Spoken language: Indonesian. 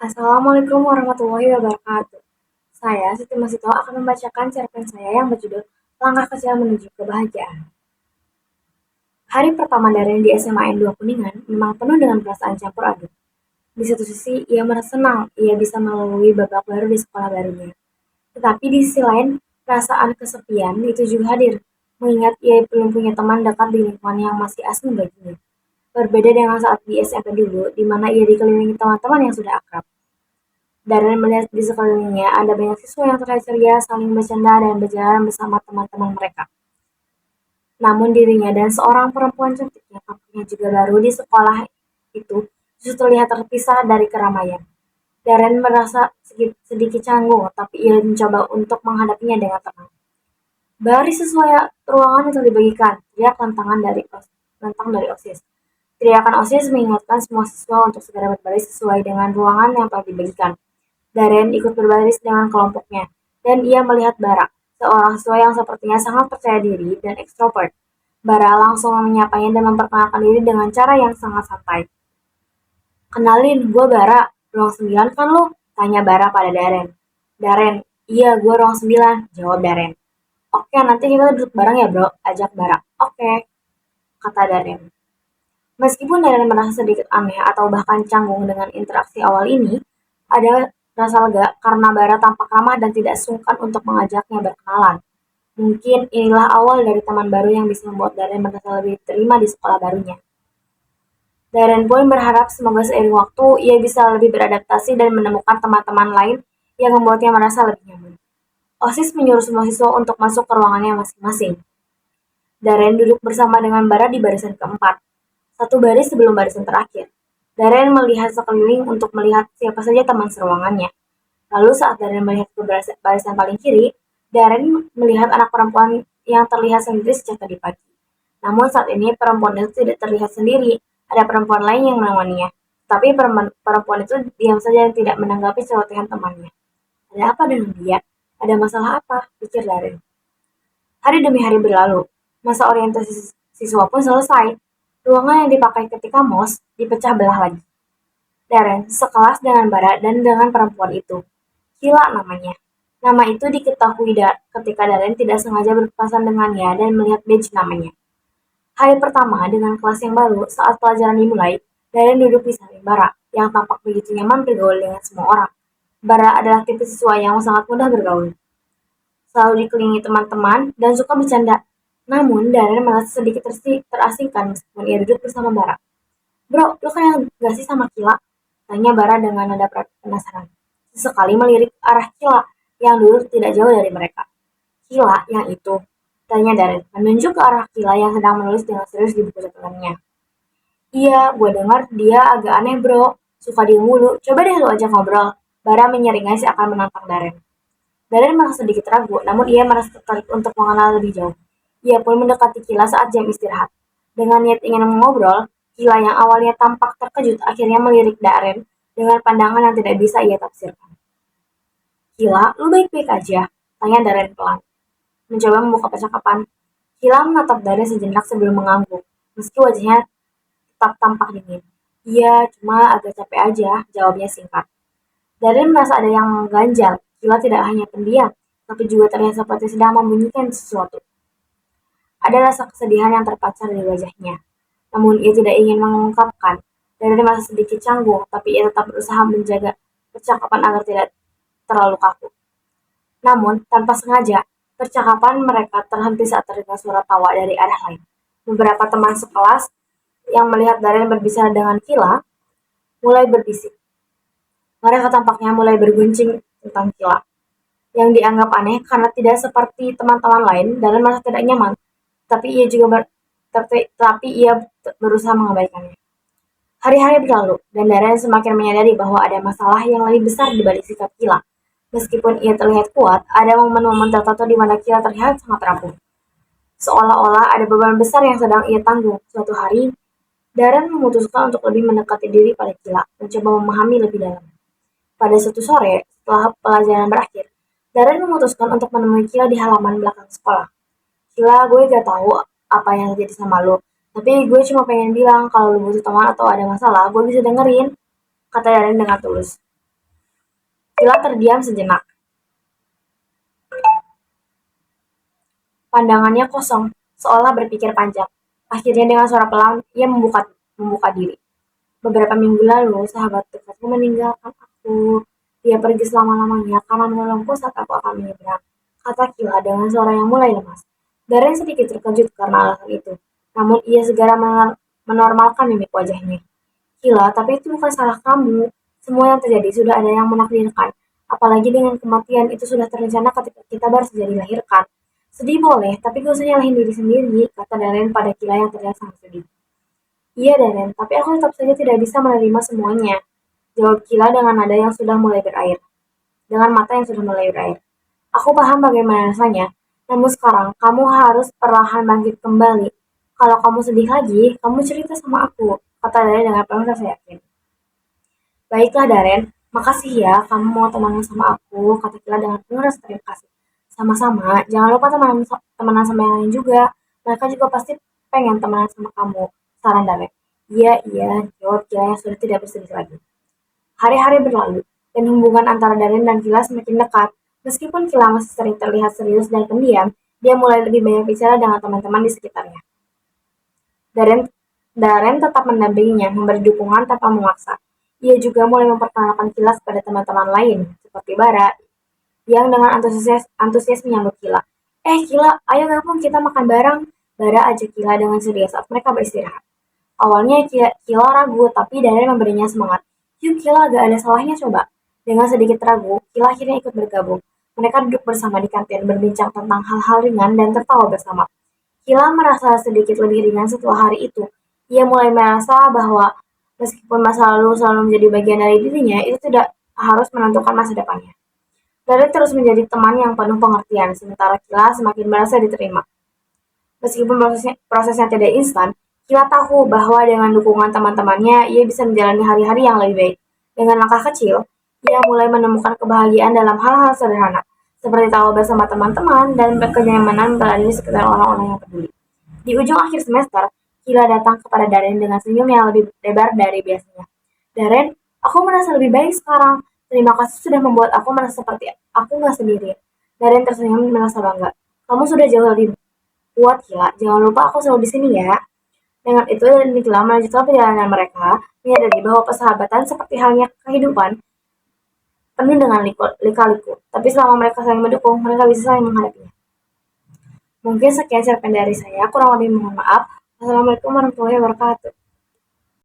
Assalamualaikum warahmatullahi wabarakatuh. Saya, Siti Masito, akan membacakan cerpen saya yang berjudul Langkah Kecil Menuju Kebahagiaan. Hari pertama Darren di SMA N2 Kuningan memang penuh dengan perasaan campur aduk. Di satu sisi, ia merasa senang ia bisa melalui babak baru di sekolah barunya. Tetapi di sisi lain, perasaan kesepian itu juga hadir, mengingat ia belum punya teman dekat di lingkungan yang masih asing baginya. Berbeda dengan saat di SMP dulu, di mana ia dikelilingi teman-teman yang sudah akrab. Darren melihat di sekelilingnya ada banyak siswa yang terlihat ceria, saling bercanda, dan berjalan bersama teman-teman mereka. Namun dirinya dan seorang perempuan cantik yang tampaknya juga baru di sekolah itu justru terlihat terpisah dari keramaian. Darren merasa sedikit canggung, tapi ia mencoba untuk menghadapinya dengan tenang. Baris sesuai ruangan itu dibagikan, teriak lantang dari OSIS. Teriakan OSIS mengingatkan semua siswa untuk segera berbaris sesuai dengan ruangan yang telah dibagikan. Darren ikut berbaris dengan kelompoknya, dan ia melihat Bara, seorang siswa yang sepertinya sangat percaya diri dan ekstrovert. Bara langsung menyapanya dan memperkenalkan diri dengan cara yang sangat santai. Kenalin, gue Bara, ruang 9 kan lo? Tanya Bara pada Darren. Darren, iya gue ruang 9, jawab Darren. Oke, nanti kita duduk bareng ya bro, ajak Bara. Oke, kata Darren. Meskipun Darren merasa sedikit aneh atau bahkan canggung dengan interaksi awal ini, ada rasa lega karena Bara tampak ramah dan tidak sungkan untuk mengajaknya berkenalan. Mungkin inilah awal dari teman baru yang bisa membuat Darren merasa lebih diterima di sekolah barunya. Darren pun berharap semoga seiring waktu ia bisa lebih beradaptasi dan menemukan teman-teman lain yang membuatnya merasa lebih nyaman. OSIS menyuruh semua siswa untuk masuk ke ruangannya masing-masing. Darren duduk bersama dengan Bara di barisan keempat, satu baris sebelum barisan terakhir. Darren melihat sekeliling untuk melihat siapa saja teman seruangannya. Lalu saat Darren melihat ke barisan paling kiri, Darren melihat anak perempuan yang terlihat sendiri sejak tadi pagi. Namun saat ini perempuan itu tidak terlihat sendiri, ada perempuan lain yang menemaninya. Tapi perempuan itu diam saja dan tidak menanggapi celotehan temannya. Ada apa dengan dia? Ada masalah apa? Pikir Darren. Hari demi hari berlalu. Masa orientasi siswa pun selesai. Ruangan yang dipakai ketika MOS dipecah belah lagi. Darren sekelas dengan Bara dan dengan perempuan itu. Kila namanya. Nama itu diketahui ketika Darren tidak sengaja berpapasan dengannya dan melihat badge namanya. Hari pertama dengan kelas yang baru, saat pelajaran dimulai, Darren duduk di samping Bara, yang tampak begitu nyaman bergaul dengan semua orang. Bara adalah tipe siswa yang sangat mudah bergaul. Selalu dikelilingi teman-teman dan suka bercanda. Namun, Darren merasa sedikit terasingkan meskipun ia duduk bersama Bara. Bro, lo kayak gak sih sama Kila? Tanya Bara dengan nada penasaran. Sesekali melirik arah Kila yang duduk tidak jauh dari mereka. Kila yang itu? Tanya Darren, menunjuk ke arah Kila yang sedang menulis dengan serius di buku catatannya. Iya, gue dengar dia agak aneh bro, suka diem mulu. Coba deh lo ajak ngobrol. Bara menyeringai seakan menantang Darren. Darren merasa sedikit ragu, namun ia merasa tertarik untuk mengenal lebih jauh. Ia pun mendekati Kila saat jam istirahat. Dengan niat ingin mengobrol, Kila yang awalnya tampak terkejut akhirnya melirik Darren dengan pandangan yang tidak bisa ia tafsirkan. Kila, lu baik-baik aja? Tanya Darren pelan. Mencoba membuka percakapan. Kila menatap Darren sejenak sebelum mengangguk, meski wajahnya tetap tampak dingin. Iya, cuma agak capek aja, jawabnya singkat. Darren merasa ada yang mengganjal. Kila tidak hanya pendiam, tapi juga terlihat seperti sedang membunyikan sesuatu. Ada rasa kesedihan yang terpancar di wajahnya. Namun ia tidak ingin mengungkapkan. Darren merasa sedikit canggung, tapi ia tetap berusaha menjaga percakapan agar tidak terlalu kaku. Namun, tanpa sengaja, percakapan mereka terhenti saat terdengar suara tawa dari arah lain. Beberapa teman sekelas yang melihat Darren berbicara dengan Kila mulai berbisik. Mereka tampaknya mulai berguncing tentang Kila. Yang dianggap aneh karena tidak seperti teman-teman lain, Darren merasa tidak nyaman, tapi ia berusaha mengabaikannya. Hari-hari berlalu, dan Darren semakin menyadari bahwa ada masalah yang lebih besar di balik sikap Kila. Meskipun ia terlihat kuat, ada momen-momen tertentu di mana Kila terlihat sangat rapuh. Seolah-olah ada beban besar yang sedang ia tanggung. Suatu hari, Darren memutuskan untuk lebih mendekati diri pada Kila, mencoba memahami lebih dalam. Pada suatu sore, setelah pelajaran berakhir, Darren memutuskan untuk menemui Kila di halaman belakang sekolah. Kila, gue gak tahu apa yang terjadi sama lo, tapi gue cuma pengen bilang kalau lo butuh teman atau ada masalah, gue bisa dengerin, kata Darren dengan tulus. Kila terdiam sejenak. Pandangannya kosong, seolah berpikir panjang. Akhirnya dengan suara pelan, ia membuka diri. Beberapa minggu lalu, sahabat dekatku meninggalkan aku. Dia pergi selama-lamanya karena menolongku saat aku akan menyeberang. Kata Kila dengan suara yang mulai lemas. Darren sedikit terkejut karena alasan itu. Namun ia segera menormalkan mimik wajahnya. Kila, tapi itu bukan salah kamu. Semua yang terjadi sudah ada yang menakdirkan. Apalagi dengan kematian itu sudah terencana ketika kita baru saja dilahirkan. Sedih boleh, tapi gak usah nyalahin diri sendiri, kata Darren pada Kila yang terlihat sangat sedih. Iya, Darren, tapi aku tetap saja tidak bisa menerima semuanya. Jawab Kila dengan nada yang sudah mulai berair. Dengan mata yang sudah mulai berair. Aku paham bagaimana rasanya, namun sekarang kamu harus perlahan bangkit kembali. Kalau kamu sedih lagi, kamu cerita sama aku, kata Darren dengan penuh rasa yakin. Baiklah Darren, makasih ya kamu mau temenan sama aku, kata Kila dengan penuh rasa terima kasih. Sama-sama, jangan lupa temenan sama yang lain juga. Mereka juga pasti pengen temenan sama kamu, saran Darren. Iya, iya, jawab Kila yang sudah tidak bersedih lagi. Hari-hari berlalu, dan hubungan antara Darren dan Kila semakin dekat. Meskipun Kila masih sering terlihat serius dan pendiam, dia mulai lebih banyak bicara dengan teman-teman di sekitarnya. Darren, Darren tetap mendampinginya, memberi dukungan tanpa memaksa. Ia juga mulai memperkenalkan Kila kepada teman-teman lain, seperti Bara, yang dengan antusias menyambut Kila. Kila, ayo gabung kita makan bareng. Bara ajak Kila dengan ceria saat mereka beristirahat. Awalnya Kila ragu, tapi Darren memberinya semangat. Yuk Kila, gak ada salahnya coba. Dengan sedikit ragu, Kila akhirnya ikut bergabung. Mereka duduk bersama di kantin, berbincang tentang hal-hal ringan dan tertawa bersama. Kila merasa sedikit lebih ringan setelah hari itu. Ia mulai merasa bahwa meskipun masa lalu selalu menjadi bagian dari dirinya, itu tidak harus menentukan masa depannya. Darren terus menjadi teman yang penuh pengertian, sementara Kila semakin merasa diterima. Meskipun prosesnya tidak instan, Kila tahu bahwa dengan dukungan teman-temannya, ia bisa menjalani hari-hari yang lebih baik. Dengan langkah kecil, ia mulai menemukan kebahagiaan dalam hal-hal sederhana, seperti tahu bersama teman-teman dan berkenyamanan berada di sekitar orang-orang yang peduli. Di ujung akhir semester, Kila datang kepada Darren dengan senyum yang lebih lebar dari biasanya. Darren, aku merasa lebih baik sekarang. Terima kasih sudah membuat aku merasa seperti aku nggak sendiri. Darren tersenyum merasa bangga. Kamu sudah jauh lebih kuat, Kila. Jangan lupa aku selalu di sini ya. Dengan itu, Darren dan Kila melanjutkan perjalanan mereka, menyadari bahwa persahabatan seperti halnya kehidupan penuh dengan lika-liku. Tapi selama mereka saling mendukung, mereka bisa saling menghadapinya. Mungkin sekian cerpen dari saya, kurang lebih mohon maaf. Wassalamualaikum warahmatullahi wabarakatuh.